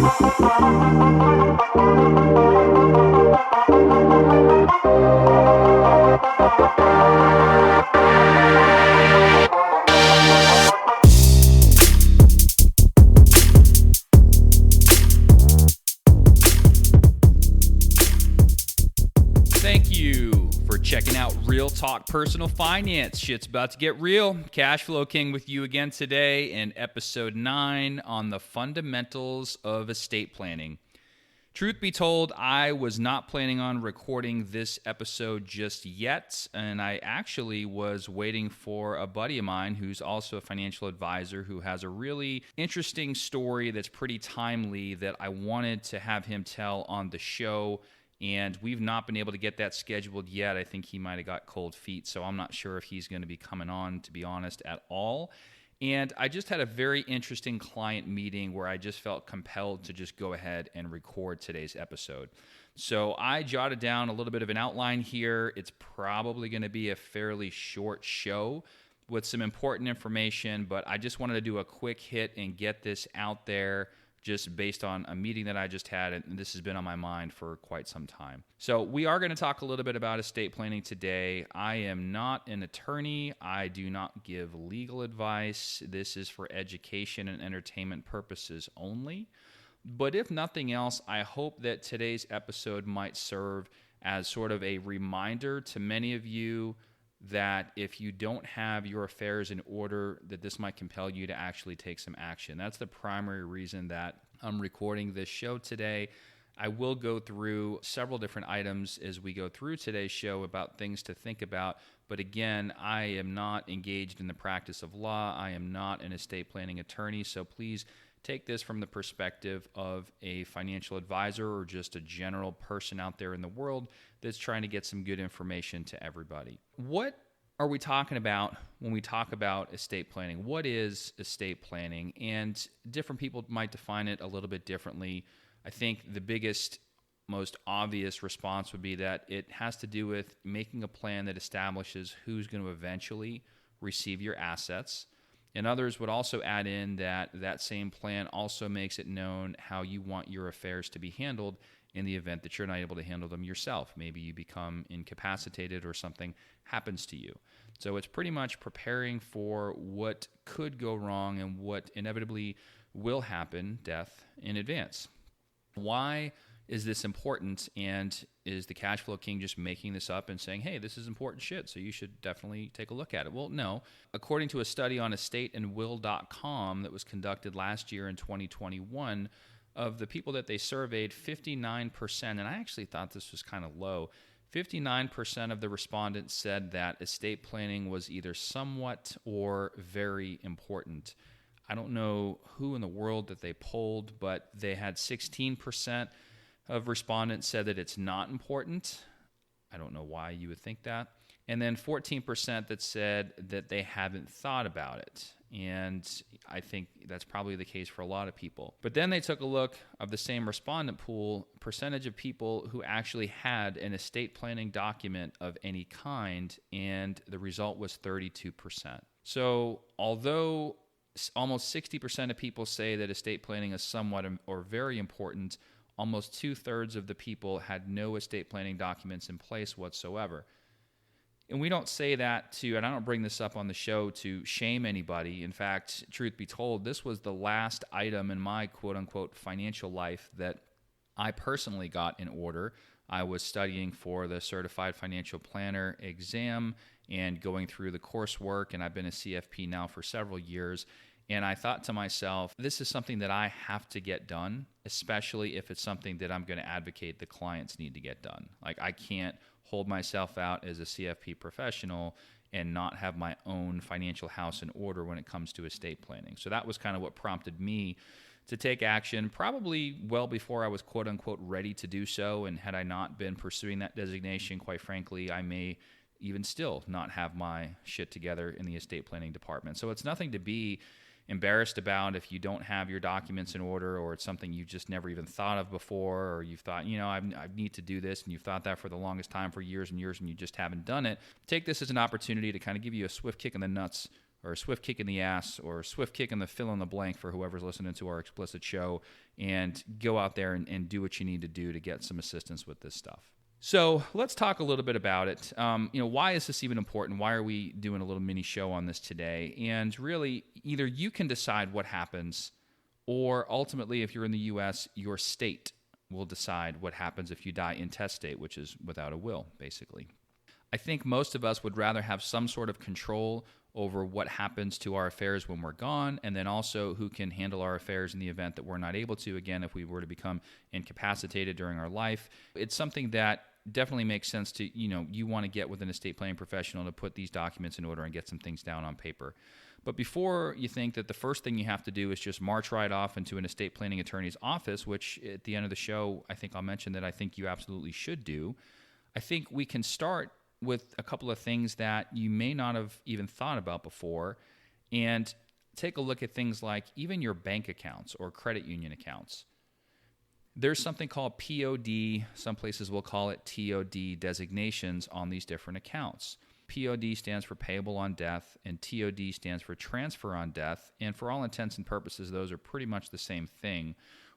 Thank you for checking out Real Talk Personal Finance. Shit's about to get real. Cashflow King with you again today in episode 9 on the fundamentals of estate planning. Truth be told, I was not planning on recording this episode just yet, and I actually was waiting for a buddy of mine who's also a financial advisor who has a really interesting story that's pretty timely that I wanted to have him tell on the show. And we've not been able to get that scheduled yet. I think he might have got cold feet, so I'm not sure if he's going to be coming on, to be honest, at all. And I just had a very interesting client meeting where I just felt compelled to just go ahead and record today's episode. So I jotted down a little bit of an outline here. It's probably going to be a fairly short show with some important information, but I just wanted to do a quick hit and get this out there just based on a meeting that I just had, and this has been on my mind for quite some time. So we are going to talk a little bit about estate planning today. I am not an attorney. I do not give legal advice. This is for education and entertainment purposes only. But if nothing else, I hope that today's episode might serve as sort of a reminder to many of you that if you don't have your affairs in order, that this might compel you to actually take some action. That's the primary reason that I'm recording this show today. I will go through several different items as we go through today's show about things to think about. But again, I am not engaged in the practice of law. I am not an estate planning attorney. So please take this from the perspective of a financial advisor or just a general person out there in the world that's trying to get some good information to everybody. What are we talking about when we talk about estate planning? What is estate planning? And different people might define it a little bit differently. I think the biggest, most obvious response would be that it has to do with making a plan that establishes who's going to eventually receive your assets. And others would also add in that that same plan also makes it known how you want your affairs to be handled in the event that you're not able to handle them yourself. Maybe you become incapacitated or something happens to you. So it's pretty much preparing for what could go wrong and what inevitably will happen, death, in advance. Why is this important, and is the Cashflow King just making this up and saying, hey, this is important shit, so you should definitely take a look at it? Well, no. According to a study on estateandwill.com that was conducted last year in 2021, of the people that they surveyed, 59%, and I actually thought this was kind of low, 59% of the respondents said that estate planning was either somewhat or very important. I don't know who in the world that they polled, but they had 16% of respondents said that it's not important. I don't know why you would think that. And then 14% that said that they haven't thought about it. And I think that's probably the case for a lot of people. But then they took a look of the same respondent pool, percentage of people who actually had an estate planning document of any kind, and the result was 32%. So although almost 60% of people say that estate planning is somewhat or very important, almost 2/3 of the people had no estate planning documents in place whatsoever. And we don't say that to, and I don't bring this up on the show to shame anybody. In fact, truth be told, this was the last item in my quote-unquote financial life that I personally got in order. I was studying for the Certified Financial Planner exam and going through the coursework, and I've been a CFP now for several years. And I thought to myself, this is something that I have to get done, especially if it's something that I'm going to advocate the clients need to get done. Like, I can't hold myself out as a CFP professional and not have my own financial house in order when it comes to estate planning. So that was kind of what prompted me to take action, probably well before I was quote-unquote ready to do so. And had I not been pursuing that designation, quite frankly, I may even still not have my shit together in the estate planning department. So it's nothing to be embarrassed about if you don't have your documents in order, or it's something you just never even thought of before, or you've thought, I need to do this, and you've thought that for the longest time, for years and years, and you just haven't done it. Take this as an opportunity to kind of give you a swift kick in the nuts or a swift kick in the ass or a swift kick in the fill in the blank for whoever's listening to our explicit show, and go out there and do what you need to do to get some assistance with this stuff. So let's talk a little bit about it. Why is this even important? Why are we doing a little mini show on this today? And really, either you can decide what happens, or ultimately, if you're in the U.S., your state will decide what happens if you die intestate, which is without a will, basically. I think most of us would rather have some sort of control over what happens to our affairs when we're gone, and then also who can handle our affairs in the event that we're not able to, again, if we were to become incapacitated during our life. It's something that definitely makes sense to, you want to get with an estate planning professional to put these documents in order and get some things down on paper. But before you think that the first thing you have to do is just march right off into an estate planning attorney's office, which at the end of the show, I think I'll mention that I think you absolutely should do, I think we can start with a couple of things that you may not have even thought about before, and take a look at things like even your bank accounts or credit union accounts. There's something called POD, some places will call it TOD designations on these different accounts. POD stands for payable on death, and TOD stands for transfer on death, and for all intents and purposes, those are pretty much the same thing,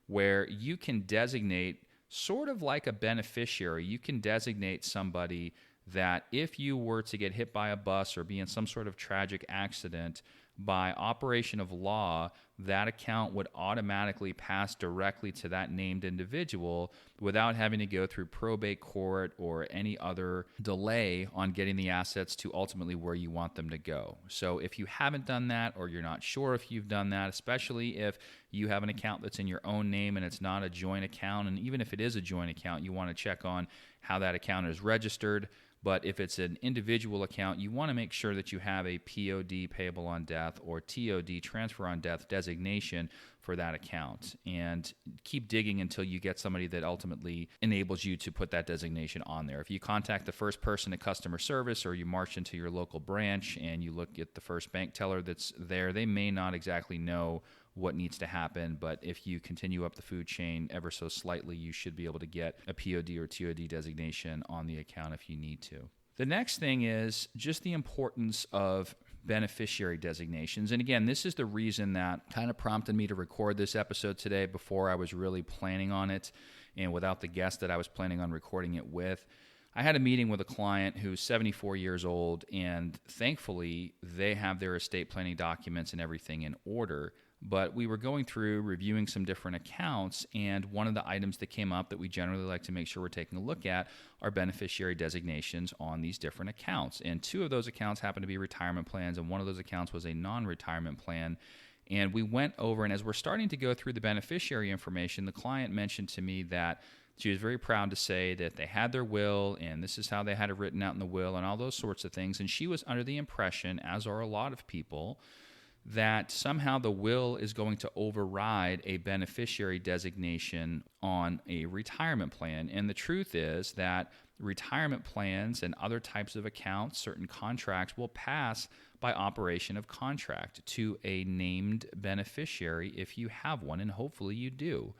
where you can designate, sort of like a beneficiary, you can designate somebody that if you were to get hit by a bus or be in some sort of tragic accident, by operation of law, that account would automatically pass directly to that named individual without having to go through probate court or any other delay on getting the assets to ultimately where you want them to go. So if you haven't done that, or you're not sure if you've done that, especially if you have an account that's in your own name and it's not a joint account, and even if it is a joint account, you want to check on how that account is registered. But if it's an individual account, you want to make sure that you have a POD, payable on death, or TOD, transfer on death designation for that account. And keep digging until you get somebody that ultimately enables you to put that designation on there. If you contact the first person at customer service, or you march into your local branch and you look at the first bank teller that's there, they may not exactly know what needs to happen, but if you continue up the food chain ever so slightly, you should be able to get a POD or TOD designation on the account if you need to. The next thing is just the importance of beneficiary designations. And again, this is the reason that kind of prompted me to record this episode today before I was really planning on it, and without the guest that I was planning on recording it with. I had a meeting with a client who's 74 years old, and thankfully they have their estate planning documents and everything in order. But we were going through reviewing some different accounts, and one of the items that came up that we generally like to make sure we're taking a look at are beneficiary designations on these different accounts. And two of those accounts happen to be retirement plans, and one of those accounts was a non-retirement plan. And we went over, and as we're starting to go through the beneficiary information, the client mentioned to me that she was very proud to say that they had their will, and this is how they had it written out in the will, and all those sorts of things. And she was under the impression, as are a lot of people, that somehow the will is going to override a beneficiary designation on a retirement plan. And the truth is that retirement plans and other types of accounts, certain contracts, will pass by operation of contract to a named beneficiary if you have one, and hopefully you do.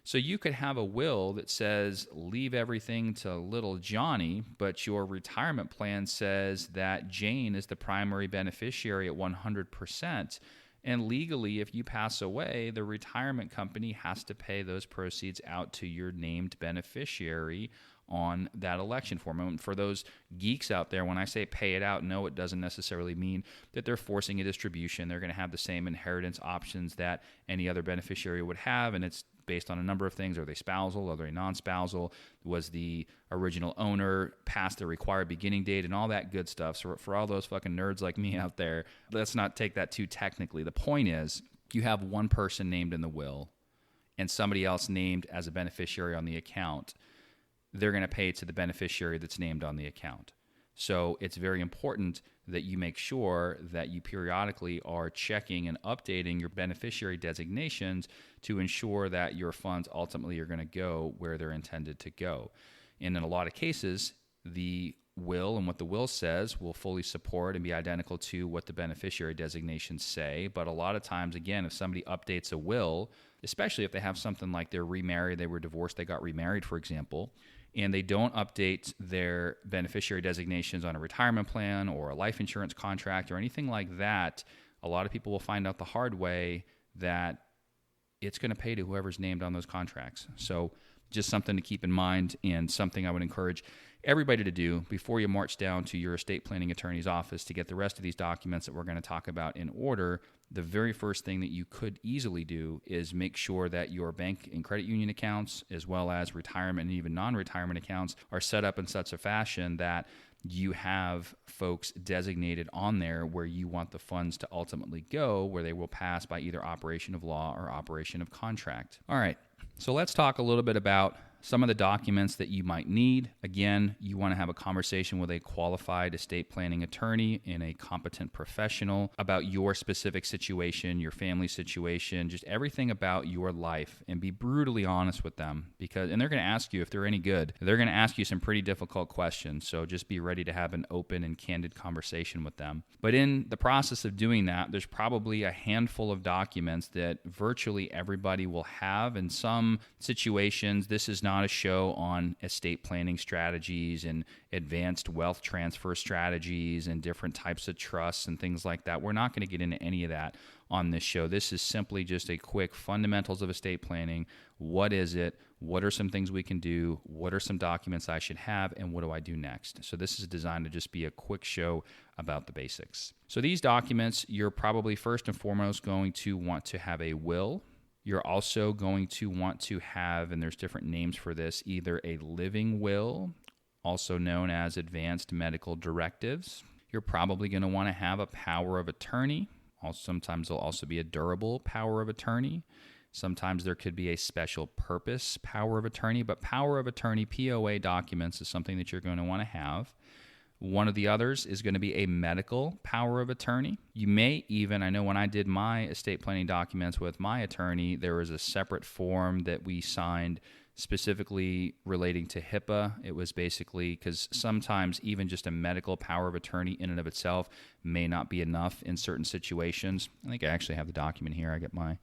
So you could have a will that says leave everything to little Johnny, but your retirement plan says that Jane is the primary beneficiary at 100%. And legally, if you pass away, the retirement company has to pay those proceeds out to your named beneficiary on that election form. And for those geeks out there, when I say pay it out, no, it doesn't necessarily mean that they're forcing a distribution. They're going to have the same inheritance options that any other beneficiary would have, and it's based on a number of things. Are they spousal? Are they non-spousal? Was the original owner past the required beginning date, and all that good stuff? So for all those fucking nerds like me out there, let's not take that too technically. The point is, you have one person named in the will and somebody else named as a beneficiary on the account. They're going to pay to the beneficiary that's named on the account. So it's very important that you make sure that you periodically are checking and updating your beneficiary designations to ensure that your funds ultimately are going to go where they're intended to go. And in a lot of cases, the will and what the will says will fully support and be identical to what the beneficiary designations say. But a lot of times, again, if somebody updates a will, especially if they have something like they're remarried, they were divorced, they got remarried, for example, and they don't update their beneficiary designations on a retirement plan or a life insurance contract or anything like that, a lot of people will find out the hard way that it's going to pay to whoever's named on those contracts. So just something to keep in mind, and something I would encourage everybody to do before you march down to your estate planning attorney's office to get the rest of these documents that we're going to talk about in order. The very first thing that you could easily do is make sure that your bank and credit union accounts, as well as retirement and even non-retirement accounts, are set up in such a fashion that you have folks designated on there where you want the funds to ultimately go, where they will pass by either operation of law or operation of contract. All right, so let's talk a little bit about some of the documents that you might need. Again, you want to have a conversation with a qualified estate planning attorney and a competent professional about your specific situation, your family situation, just everything about your life, and be brutally honest with them, and they're going to ask you if they're any good. They're going to ask you some pretty difficult questions, so just be ready to have an open and candid conversation with them. But in the process of doing that, there's probably a handful of documents that virtually everybody will have. In some situations, this is not a show on estate planning strategies and advanced wealth transfer strategies and different types of trusts and things like that. We're not going to get into any of that on this show. This is simply just a quick fundamentals of estate planning. What is it? What are some things we can do? What are some documents I should have? And what do I do next? So this is designed to just be a quick show about the basics. So these documents, you're probably first and foremost going to want to have a will. You're also going to want to have, and there's different names for this, either a living will, also known as advanced medical directives. You're probably going to want to have a power of attorney. Sometimes there'll also be a durable power of attorney. Sometimes there could be a special purpose power of attorney, but power of attorney, POA documents, is something that you're going to want to have. One of the others is going to be a medical power of attorney. You may even, I know when I did my estate planning documents with my attorney, there was a separate form that we signed specifically relating to HIPAA. It was basically because sometimes even just a medical power of attorney in and of itself may not be enough in certain situations. I think I actually have the document here. I get my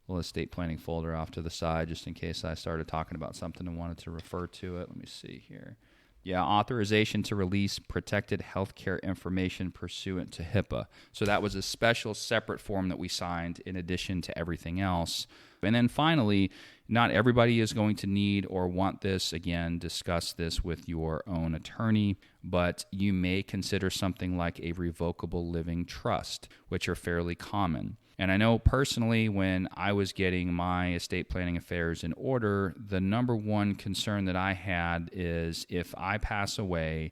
little estate planning folder off to the side just in case I started talking about something and wanted to refer to it. Let me see here. Yeah, authorization to release protected healthcare information pursuant to HIPAA. So that was a special separate form that we signed in addition to everything else. And then finally, not everybody is going to need or want this. Again, discuss this with your own attorney, but you may consider something like a revocable living trust, which are fairly common. And I know personally when I was getting my estate planning affairs in order, the number one concern that I had is if I pass away,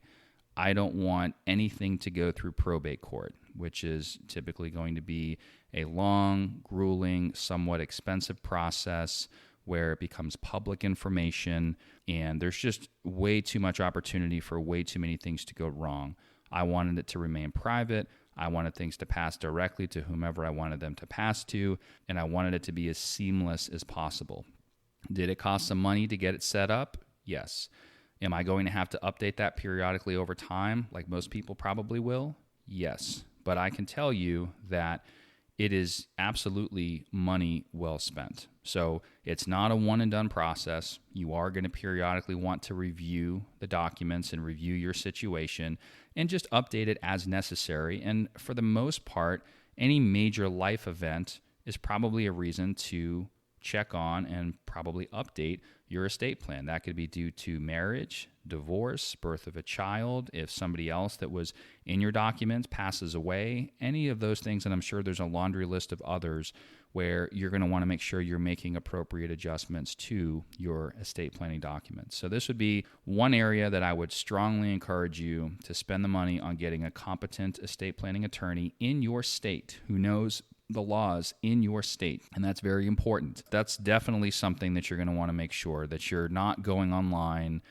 I don't want anything to go through probate court, which is typically going to be a long, grueling, somewhat expensive process where it becomes public information, and there's just way too much opportunity for way too many things to go wrong. I wanted it to remain private. I wanted things to pass directly to whomever I wanted them to pass to, and I wanted it to be as seamless as possible. Did it cost some money to get it set up? Yes. Am I going to have to update that periodically over time, like most people probably will? Yes. But I can tell you that it is absolutely money well spent. So it's not a one and done process. You are going to periodically want to review the documents and review your situation and just update it as necessary. And for the most part, any major life event is probably a reason to check on and probably update your estate plan. That could be due to marriage, divorce, birth of a child, if somebody else that was in your documents passes away, any of those things, and I'm sure there's a laundry list of others where you're going to want to make sure you're making appropriate adjustments to your estate planning documents. So this would be one area that I would strongly encourage you to spend the money on getting a competent estate planning attorney in your state who knows the laws in your state, and that's very important. That's definitely something that you're going to want to make sure that you're not going online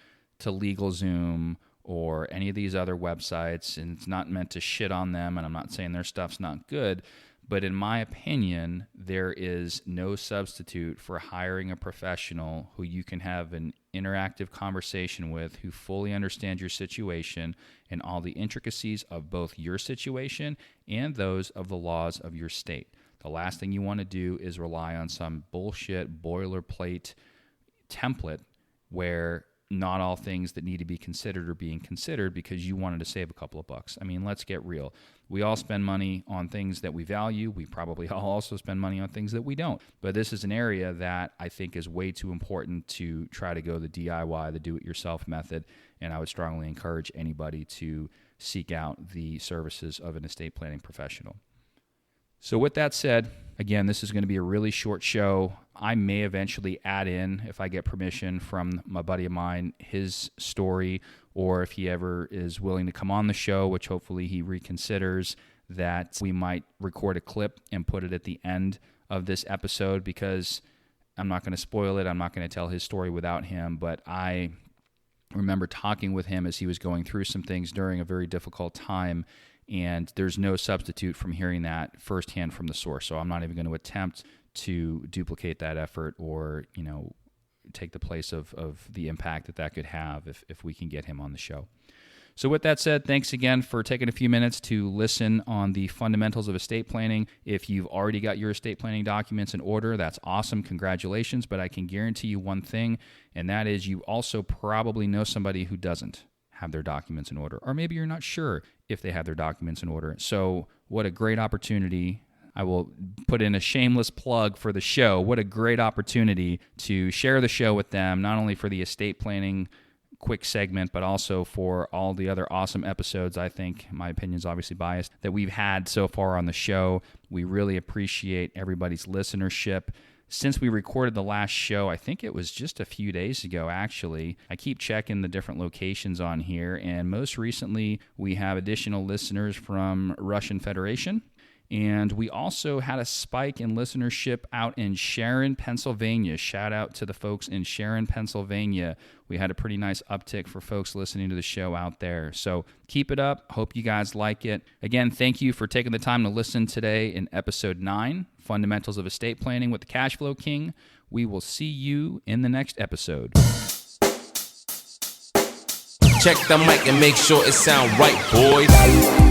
to LegalZoom or any of these other websites, and it's not meant to shit on them, and I'm not saying their stuff's not good, but in my opinion, there is no substitute for hiring a professional who you can have an interactive conversation with, who fully understands your situation and all the intricacies of both your situation and those of the laws of your state. The last thing you want to do is rely on some bullshit boilerplate template where not all things that need to be considered are being considered because you wanted to save a couple of bucks. I mean, let's get real. We all spend money on things that we value. We probably all also spend money on things that we don't. But this is an area that I think is way too important to try to go the DIY, the do-it-yourself method. And I would strongly encourage anybody to seek out the services of an estate planning professional. So with that said, again, this is going to be a really short show. I may eventually add in, if I get permission from my buddy of mine, his story, or if he ever is willing to come on the show, which hopefully he reconsiders, that we might record a clip and put it at the end of this episode, because I'm not going to spoil it. I'm not going to tell his story without him, but I remember talking with him as he was going through some things during a very difficult time. And there's no substitute from hearing that firsthand from the source. So I'm not even going to attempt to duplicate that effort or, take the place of the impact that could have if we can get him on the show. So with that said, thanks again for taking a few minutes to listen on the fundamentals of estate planning. If you've already got your estate planning documents in order, that's awesome. Congratulations. But I can guarantee you one thing, and that is you also probably know somebody who doesn't have their documents in order, or maybe you're not sure if they have their documents in order. So what a great opportunity. I will put in a shameless plug for the show. What a great opportunity to share the show with them, not only for the estate planning quick segment, but also for all the other awesome episodes, I think, my opinion is obviously biased, that we've had so far on the show. We really appreciate everybody's listenership. Since we recorded the last show, I think it was just a few days ago, actually. I keep checking the different locations on here, and most recently, we have additional listeners from Russian Federation, and we also had a spike in listenership out in Sharon, Pennsylvania. Shout out to the folks in Sharon, Pennsylvania. We had a pretty nice uptick for folks listening to the show out there. So keep it up. Hope you guys like it. Again, thank you for taking the time to listen today in episode 9, Fundamentals of Estate Planning with the Cash Flow King. We will see you in the next episode. Check the mic and make sure it sound right, boys.